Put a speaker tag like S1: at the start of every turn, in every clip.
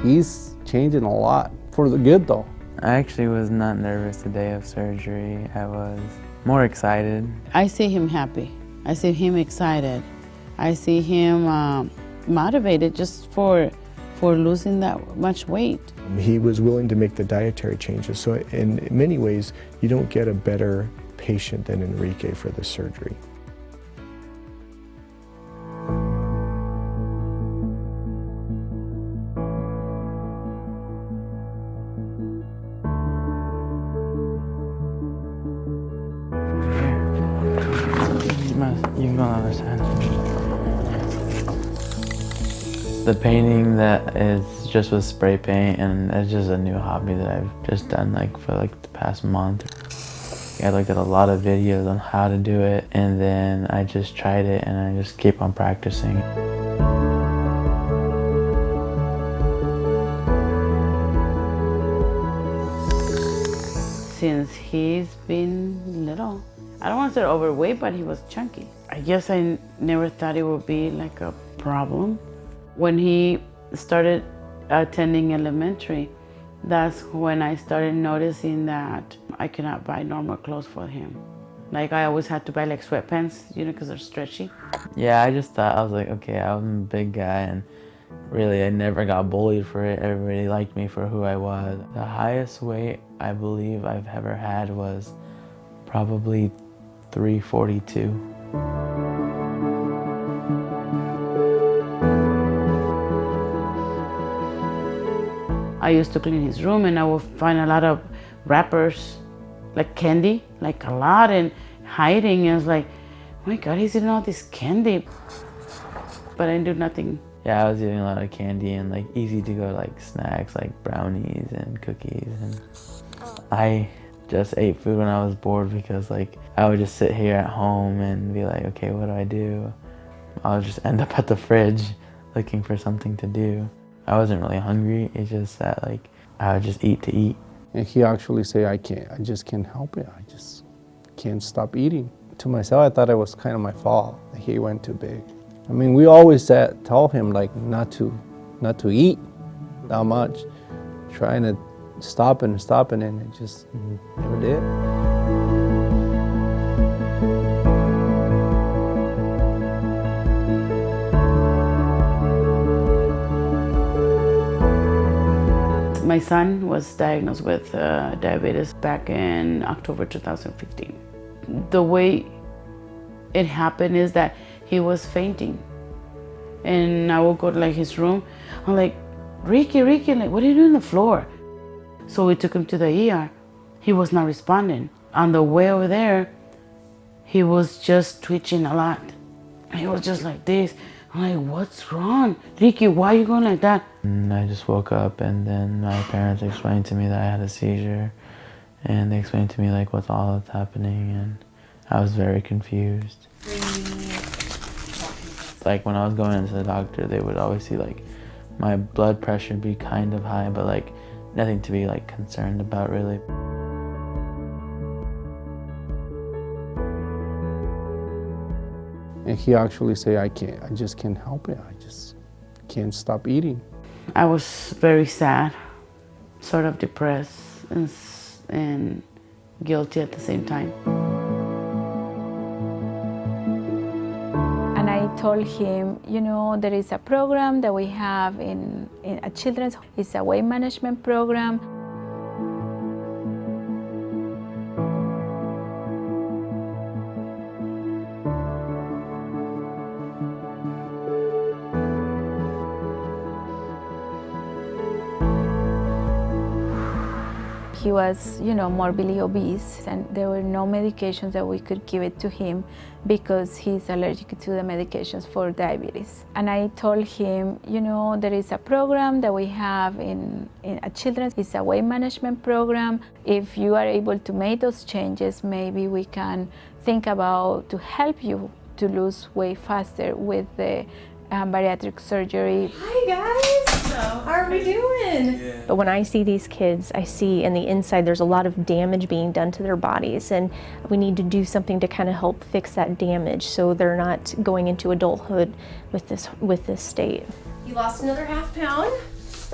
S1: He's changing a lot, for the good though.
S2: I actually was not nervous the day of surgery. I was more excited.
S3: I see him happy. I see him excited. I see him motivated just for losing that much weight.
S4: He was willing to make the dietary changes, so in many ways you don't get a better patient than Enrique for the surgery.
S2: You can go on the other side. The painting that is just with spray paint, and it's just a new hobby that I've just done for the past month. I looked at a lot of videos on how to do it, and then I just tried it and I just keep on practicing.
S3: Since he's been little, I don't want to say overweight, but he was chunky. I guess I never thought it would be like a problem. When he started attending elementary, that's when I started noticing that I cannot buy normal clothes for him. Like I always had to buy like sweatpants, because they're stretchy.
S2: Yeah, I just thought, I was like, okay, I'm a big guy, and really I never got bullied for it. Everybody liked me for who I was. The highest weight I believe I've ever had was probably 342.
S3: I used to clean his room and I would find a lot of wrappers, like candy, like a lot, and hiding. And I was like, oh my God, he's eating all this candy. But I didn't do nothing.
S2: Yeah, I was eating a lot of candy and easy to go snacks like brownies and cookies. And I just ate food when I was bored because I would just sit here at home and be like, okay, what do I do? I'll just end up at the fridge looking for something to do. I wasn't really hungry, it's just that I would just eat to eat.
S1: And he actually say, I just can't help it. I just can't stop eating. To myself, I thought it was kind of my fault that he went too big. I mean, we always tell him not to eat that much, trying to stop it, and it just never did.
S3: My son was diagnosed with diabetes back in October 2015. The way it happened is that he was fainting. And I would go to his room. I'm like, Ricky, what are you doing on the floor? So we took him to the ER. He was not responding. On the way over there, he was just twitching a lot. He was just like this. I'm like, what's wrong? Ricky, why are you going like that?
S2: And I just woke up, and then my parents explained to me that I had a seizure, and they explained to me what's all that's happening, and I was very confused. When I was going into the doctor, they would always see my blood pressure be kind of high, but nothing to be concerned about really.
S1: And he actually say, I just can't help it. I just can't stop eating.
S3: I was very sad, sort of depressed, and guilty at the same time.
S5: And I told him, there is a program that we have in a children's, it's a weight management program. He was, morbidly obese, and there were no medications that we could give it to him because he's allergic to the medications for diabetes. And I told him, there is a program that we have in a children's, it's a weight management program. If you are able to make those changes, maybe we can think about to help you to lose weight faster with the bariatric surgery.
S6: Hi guys, how are we doing?
S7: Yeah. But when I see these kids, I see in the inside there's a lot of damage being done to their bodies, and we need to do something to kind of help fix that damage so they're not going into adulthood with this state.
S6: You lost another ½ pound.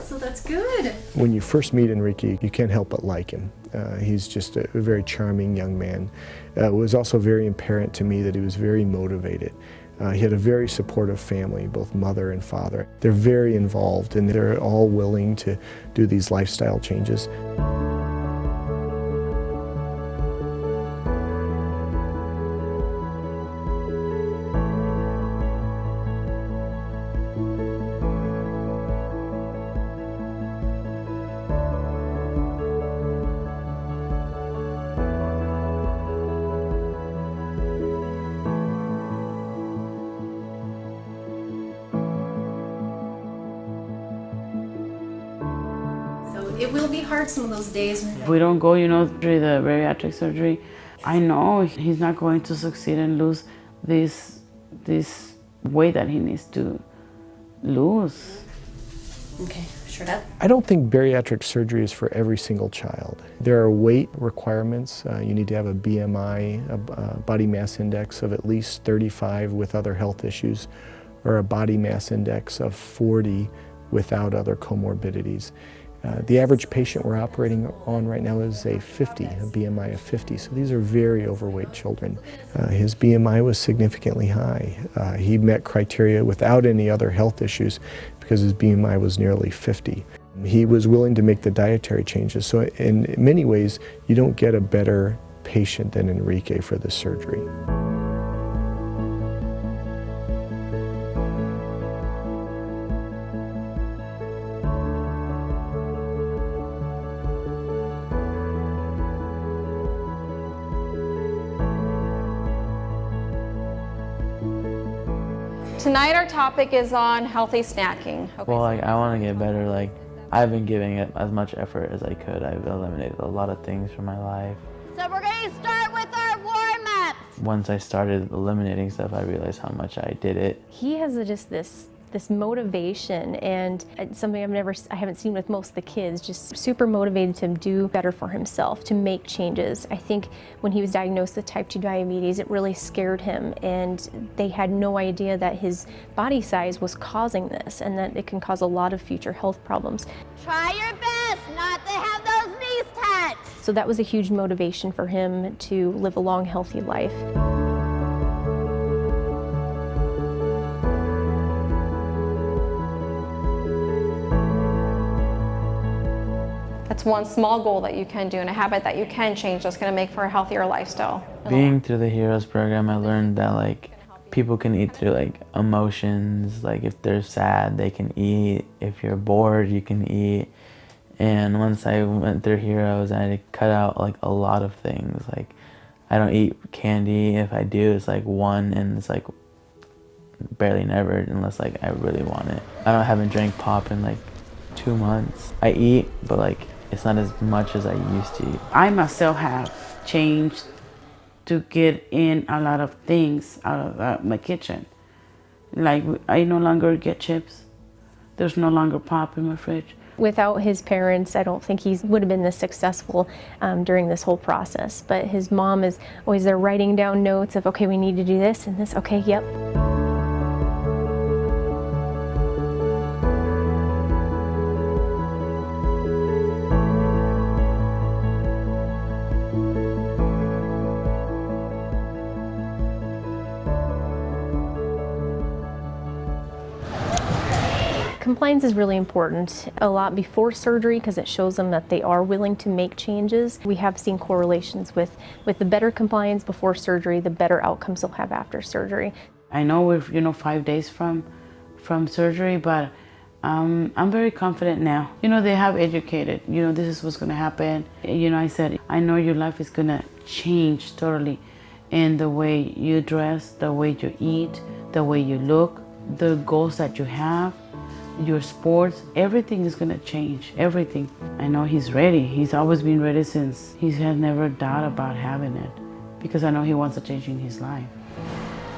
S6: So that's good.
S4: When you first meet Enrique, you can't help but like him. He's just a very charming young man. It was also very apparent to me that he was very motivated. He had a very supportive family, both mother and father. They're very involved and they're all willing to do these lifestyle changes.
S6: It will be hard some of those days.
S3: If we don't go, through the bariatric surgery, I know he's not going to succeed and lose this weight that he needs to lose.
S6: Okay, sure that.
S4: I don't think bariatric surgery is for every single child. There are weight requirements. You need to have a BMI, a body mass index of at least 35 with other health issues, or a body mass index of 40 without other comorbidities. The average patient we're operating on right now is a 50, a BMI of 50, so these are very overweight children. His BMI was significantly high. He met criteria without any other health issues because his BMI was nearly 50. He was willing to make the dietary changes, so in many ways you don't get a better patient than Enrique for this surgery.
S8: Tonight our topic is on healthy snacking. Okay,
S2: well, I want to get better. I've been giving it as much effort as I could. I've eliminated a lot of things from my life.
S8: So we're going to start with our warm-up.
S2: Once I started eliminating stuff, I realized how much I did it.
S7: He has just this motivation, and something I haven't seen with most of the kids, just super motivated to do better for himself, to make changes. I think when he was diagnosed with type 2 diabetes, it really scared him, and they had no idea that his body size was causing this, and that it can cause a lot of future health problems.
S8: Try your best not to have those knees touch.
S7: So that was a huge motivation for him to live a long, healthy life.
S8: That's one small goal that you can do and a habit that you can change that's going to make for a healthier lifestyle.
S2: Being through the Heroes program, I learned that people can eat through emotions. If they're sad, they can eat. If you're bored, you can eat. And once I went through Heroes, I cut out a lot of things. I don't eat candy. If I do, it's one, and it's barely never unless I really want it. I haven't drank pop in 2 months. I eat, but it's not as much as I used to.
S3: I myself have changed to get in a lot of things out of my kitchen. I no longer get chips. There's no longer pop in my fridge.
S7: Without his parents, I don't think he would have been this successful during this whole process. But his mom is always there writing down notes of, okay, we need to do this and this, okay, yep. Compliance is really important, a lot before surgery, because it shows them that they are willing to make changes. We have seen correlations with the better compliance before surgery, the better outcomes they'll have after surgery. I know we're 5 days from surgery, but I'm very confident now. They have educated, this is what's going to happen. I said, I know your life is going to change totally in the way you dress, the way you eat, the way you look, the goals that you have. Your sports, everything is going to change, everything. I know he's ready. He's always been ready since he has never doubt about having it, because I know he wants a change in his life.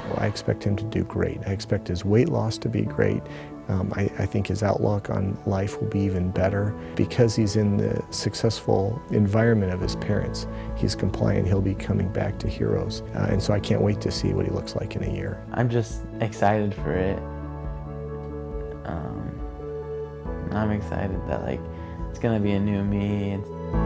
S4: Well, I expect him to do great. I expect his weight loss to be great. I think his outlook on life will be even better because he's in the successful environment of his parents. He's compliant, he'll be coming back to Heroes. And so I can't wait to see what he looks like in a year.
S2: I'm just excited for it. I'm excited that like it's gonna be a new me.